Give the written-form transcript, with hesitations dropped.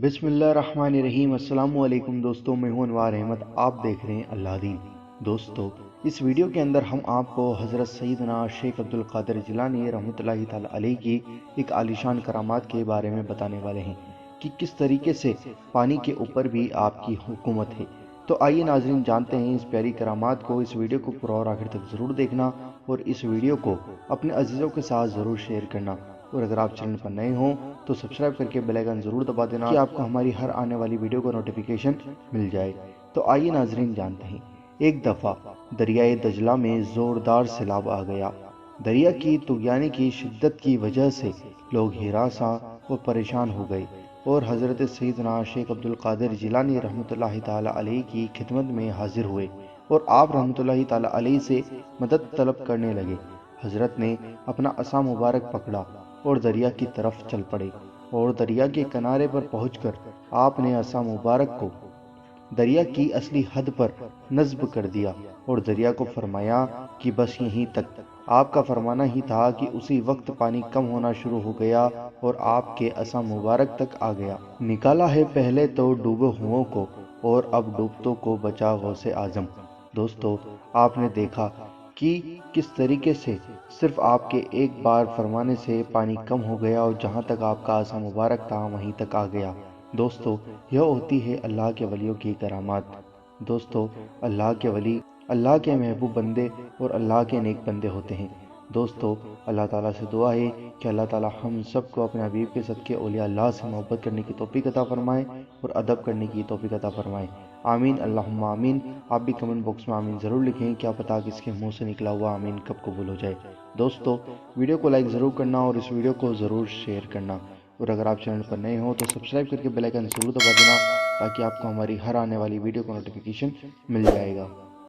बिस्मिल्लाहिर्रहमानिर्रहीम। अस्सलामु अलैकुम दोस्तों, मैं हूं अनवार अहमद। आप देख रहे हैं अल्लाह दीन। दोस्तों, इस वीडियो के अंदर हम आपको हज़रत सैयदना शेख अब्दुल कादिर जिलानी रहमतुल्लाहि ताला अलैहि की एक आलीशान करामात के बारे में बताने वाले हैं कि किस तरीके से पानी के ऊपर भी आपकी हुकूमत है। तो आइए नाजरीन, जानते हैं इस प्यारी करामात को। इस वीडियो को पूरा और आखिर तक ज़रूर देखना और इस वीडियो को अपने अजीज़ों के साथ ज़रूर शेयर करना। और अगर आप चैनल पर नए हों तो सब्सक्राइब करके बेल आइकन ज़रूर दबा देना कि आपको हमारी हर आने वाली वीडियो का नोटिफिकेशन मिल जाए। तो आइए नाजरीन, जानते हैं। एक दफ़ा दरियाए दजला में ज़ोरदार सैलाब आ गया। दरिया की तुग़यानी की शिद्दत की वजह से लोग हिरासा और परेशान हो गए और हज़रत सैयदना शेख अब्दुल कादिर जिलानी रहमतुल्लाहि ताला अलैहि की खिदमत में हाजिर हुए और आप रहमतुल्लाहि ताला अलैहि से मदद तलब करने लगे। हज़रत ने अपना असा मुबारक पकड़ा और दरिया की तरफ चल पड़े और दरिया के किनारे पर पहुंचकर आपने असा मुबारक को दरिया की असली हद पर नस्ब कर दिया और दरिया को फरमाया कि बस यहीं तक। आपका फरमाना ही था कि उसी वक्त पानी कम होना शुरू हो गया और आपके असा मुबारक तक आ गया। निकाला है पहले तो डूबे हुओं को और अब डूबतों को बचा गौसे आजम। दोस्तों, आपने देखा कि किस तरीके से सिर्फ आपके एक बार फरमाने से पानी कम हो गया और जहां तक आपका आसा मुबारक था वहीं तक आ गया। दोस्तों, यह होती है अल्लाह के वलियों की करामात। दोस्तों, अल्लाह के वली अल्लाह के महबूब बंदे और अल्लाह के नेक बंदे होते हैं। दोस्तों, अल्लाह ताला से दुआ है कि अल्लाह ताला हम सबको अपने हबीब के सदके औलिया अल्लाह से मोहब्बत करने की तौफीक अता फरमाए और अदब करने की तौफीक अता फरमाए। आमीन, अल्लाहुम्मा आमीन। आप भी कमेंट बॉक्स में आमीन ज़रूर लिखें। क्या पता किसके मुंह से निकला हुआ आमीन कब कबूल हो जाए। दोस्तों, वीडियो को लाइक ज़रूर करना और इस वीडियो को ज़रूर शेयर करना। और अगर आप चैनल पर नए हो तो सब्सक्राइब करके बेल आइकन ज़रूर दबा देना ताकि आपको हमारी हर आने वाली वीडियो का नोटिफिकेशन मिल जाएगा।